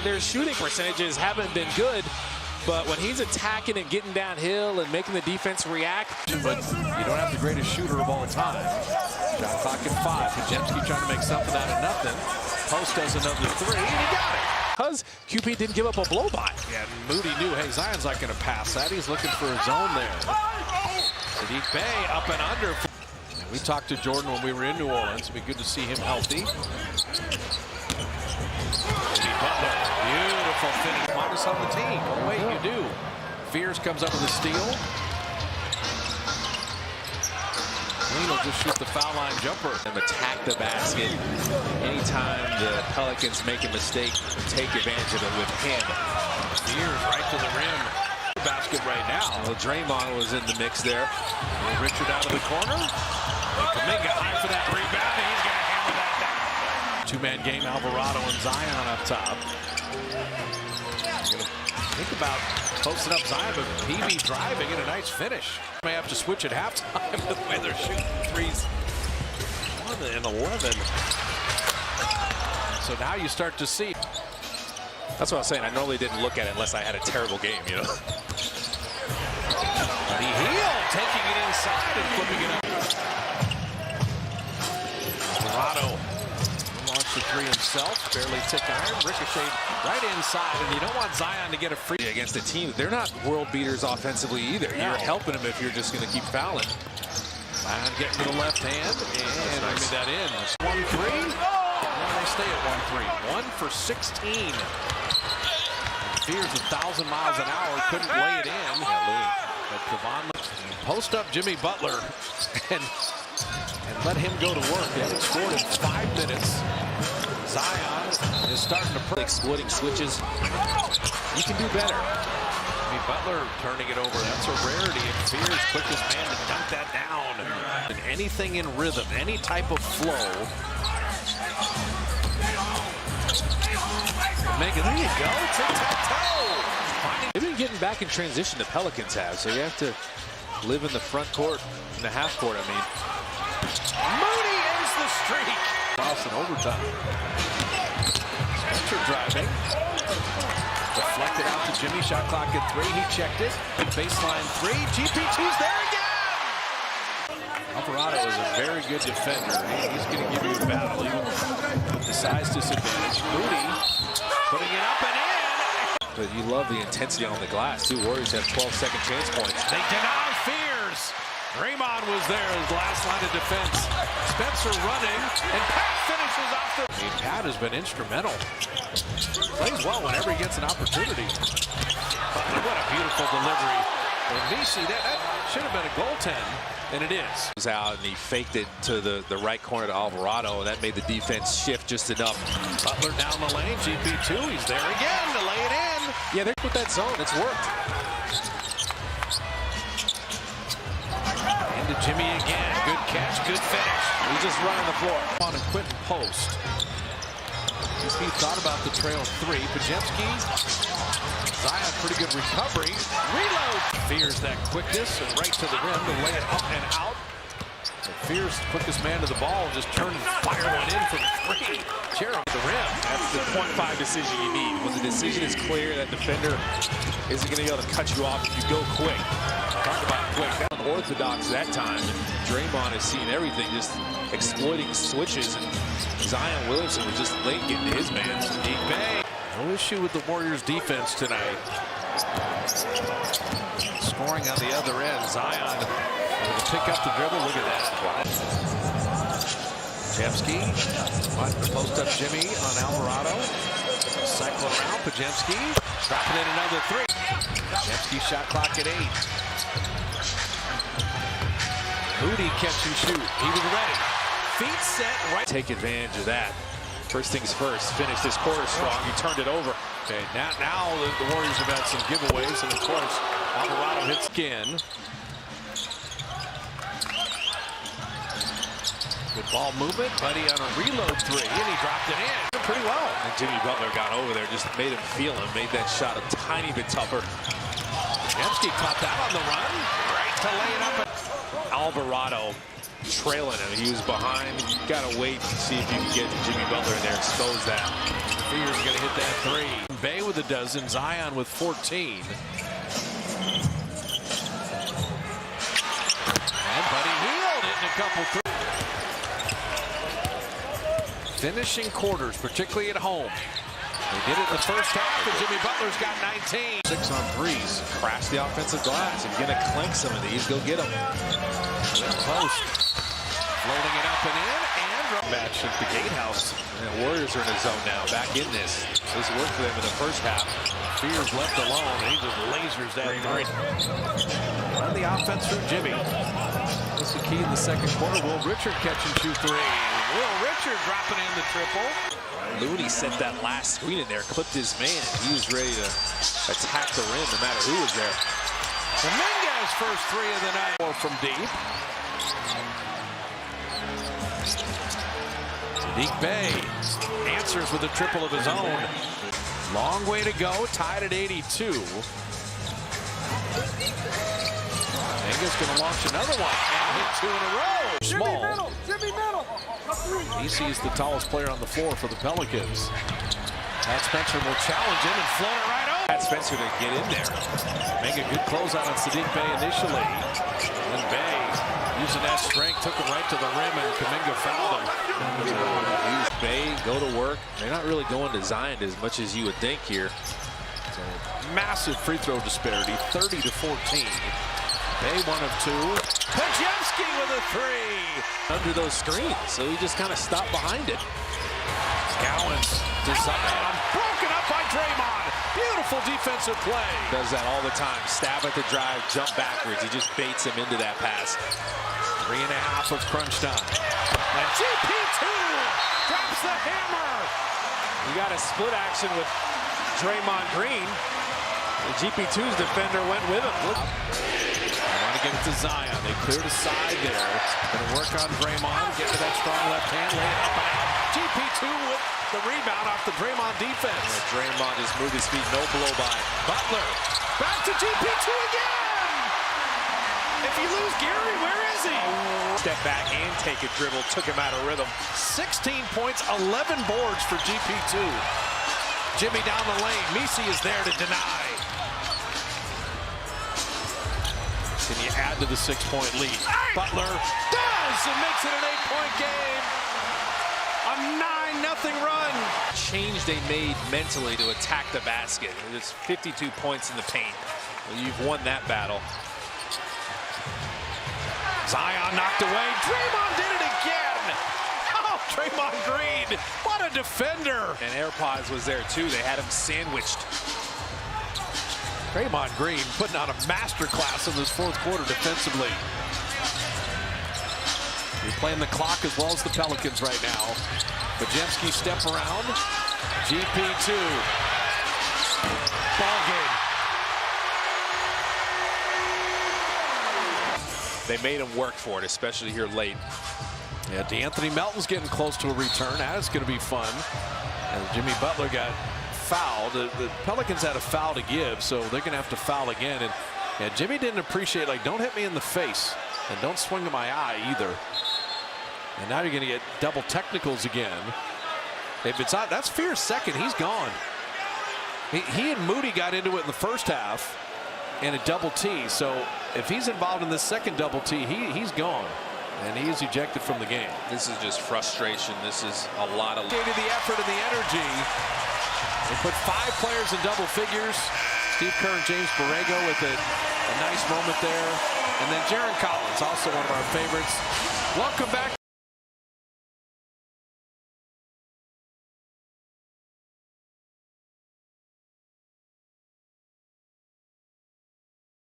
Their shooting percentages haven't been good, but when he's attacking and getting downhill and making the defense react. But you don't have the greatest shooter of all time. Shot clock at 5. Pajemski trying to make something out of nothing. Post does another 3, and he got it. Because QP didn't give up a blow by. Yeah, Moody knew, hey, Zion's not going to pass that. He's looking for his zone there. Sadiq Bey up and under. And we talked to Jordan when we were in New Orleans. It'd be good to see him healthy. Butler, beautiful finish. Minus on the team. Oh, wait, you do. Fears comes up with a steal. Green will just shoot the foul line jumper. And attack the basket. Anytime the Pelicans make a mistake, take advantage of it with him. Fears right to the rim. Basket right now. Well, Draymond was in the mix there. And Richard out of the corner. And Kuminga high for that rebound. And he's going to hammer that down. Two-man game, Alvarado and Zion up top. You're going to think about posting up Zion, but PB driving and a nice finish. May have to switch at halftime the way they're shooting threes. 1 and 11. So now you start to see. That's what I was saying. I normally didn't look at it unless I had a terrible game, you know. The heel taking it inside and flipping it up. Alvarado launched the 3 himself, barely tick iron, ricocheted right inside, and you don't want Zion to get a free Against a team, they're not world beaters offensively either. No. You're helping them if you're just going to keep fouling. Zion getting to the left hand, and nice. that in. 1-3. And they stay at 1-3. 1 for 16. Fears 1,000 miles an hour, couldn't lay it in. But Kevon post up Jimmy Butler and let him go to work. They haven't scored in 5 minutes. Zion is starting to exploiting switches. You can do better. Jimmy Butler turning it over. That's a rarity. And Fears quickest man to dunk that down. And anything in rhythm, any type of flow. Make it, there you go. Tic-tac-toe. They've been getting back in transition, the Pelicans have, so you have to live in the front court, in the half court, I mean. Moody ends the streak. Boston overtime. Spencer driving. Deflected out to Jimmy. Shot clock at 3. He checked it. Baseline 3. GPT's there again. Alvarado is a very good defender. He's going to give you a battle. Even with the size disadvantage. Moody putting it up and in. But you love the intensity on the glass, too. Warriors have 12-second chance points. They deny Fears. Draymond was there as last line of defense. Spencer running, and Pat finishes off the... I mean, Pat has been instrumental. Plays well whenever he gets an opportunity. But what a beautiful delivery. And Misi, that should have been a goaltend, and it is. He's out, and he faked it to the right corner to Alvarado, and that made the defense shift just enough. Butler down the lane, GP2, he's there again to lay it in. Yeah, they're with that zone. It's worked. Into Jimmy again. Good catch, good finish. He's just running the floor. On a Quentin post. He thought about the trail 3. Pajemski. Zion, pretty good recovery. Reload. Fears that quickness and right to the rim to lay it up and out. And Fears, quickest man to the ball, just turned and fired one in from 3. Cherub the rim. That's the .5 decision you need. When the decision is clear, that defender isn't going to be able to cut you off if you go quick. Talk about quick. That unorthodox that time. Draymond has seen everything, just exploiting switches. And Zion Williamson was just late getting to his man. Sadiq Bey. No issue with the Warriors defense tonight. Scoring on the other end. Zion able to pick up the dribble. Look at that. Pajemski. Post up Jimmy on Alvarado. Cycle around. Pajemski. Dropping in another 3. Pajemski shot clock at 8. Moody catch and shoot. He was ready. Feet set right. Take advantage of that. First things first, finish this quarter strong. You turned it over. Okay, now the Warriors have had some giveaways, and of course, Alvarado hits again. Good ball movement, Buddy on a reload 3, and he dropped it in pretty well. And Jimmy Butler got over there, just made him feel him, made that shot a tiny bit tougher. Pajemski caught that on the run, right to lay it up. Alvarado trailing him. He was behind. You got to wait and see if you can get Jimmy Butler in there, expose that. Fears going to hit that three. Bay with a dozen. Zion with 14. And Buddy Hield hitting a couple threes. Finishing quarters, particularly at home. They did it in the first half, and Jimmy Butler's got 19. 6 on 3s. Crash the offensive glass. If you're going to clink some of these, go get them. Post. Loading it up and in, and match at the Gatehouse. And the Warriors are in a zone now, back in this. This worked for them in the first half. Fears left alone. He just lasers that three. On the offense from Jimmy. This is the key in the second quarter. Will Richard catching 2 3. Will Richard dropping in the triple. Looney set that last screen in there, clipped his man. He was ready to attack the rim no matter who was there. Dominguez first 3 of the night. From deep. Sadiq Bey answers with a triple of his own. Long way to go, tied at 82. Dominguez going to launch another one and hit 2 in a row. Small. Jimmy middle. He's the tallest player on the floor for the Pelicans. Pat Spencer will challenge him and float it right over. Pat Spencer to get in there. Make a good closeout on Sadiq Bey initially. And Bey, using that strength, took him right to the rim, and Kuminga fouled him. Use Bey, go to work. They're not really going to Zion as much as you would think here. Massive free throw disparity, 30 to 14. Bey 1 of 2. Podziemski with a 3. Under those screens, so he just kind of stopped behind it. Gallons to Zion, broken up by Draymond. Beautiful defensive play. Does that all the time. Stab at the drive, jump backwards. He just baits him into that pass. 3.5 of crunch time. And GP2 drops the hammer. You got a split action with Draymond Green. The GP2's defender went with him. Look. They want to give it to Zion. They cleared a side there. Going to work on Draymond. Get to that strong left hand. Lay it up and out. GP2 with the rebound off the Draymond defense. Draymond just moved his feet. No blow by. Butler. Back to GP2 again. If you lose Gary, where is he? Step back and take a dribble. Took him out of rhythm. 16 points, 11 boards for GP2. Jimmy down the lane. Misi is there to deny. Can you add to the 6-point lead? Butler does and makes it an 8-point game. A 9-0 run. Change they made mentally to attack the basket. It's 52 points in the paint. Well, you've won that battle. Zion knocked away. Draymond did it again. Oh, Draymond Green. What a defender. And AirPods was there too. They had him sandwiched. Draymond Green putting on a masterclass in this fourth quarter defensively. You're playing the clock as well as the Pelicans right now. Podziemski step around. GP2. Ball game. They made him work for it, especially here late. Yeah, DeAnthony Melton's getting close to a return. That's going to be fun. And Jimmy Butler got fouled. The Pelicans had a foul to give, so they're going to have to foul again. And yeah, Jimmy didn't appreciate, like, don't hit me in the face and don't swing to my eye either. And now you're going to get double technicals again. If it's not, that's Fear's second. He's gone. He and Moody got into it in the first half and a double T. So if he's involved in this second double T, he's gone. And he is ejected from the game. This is just frustration. This is a lot of... The effort and the energy. They put 5 players in double figures. Steve Kerr and James Borrego with a nice moment there. And then Jaron Collins, also one of our favorites. Welcome back.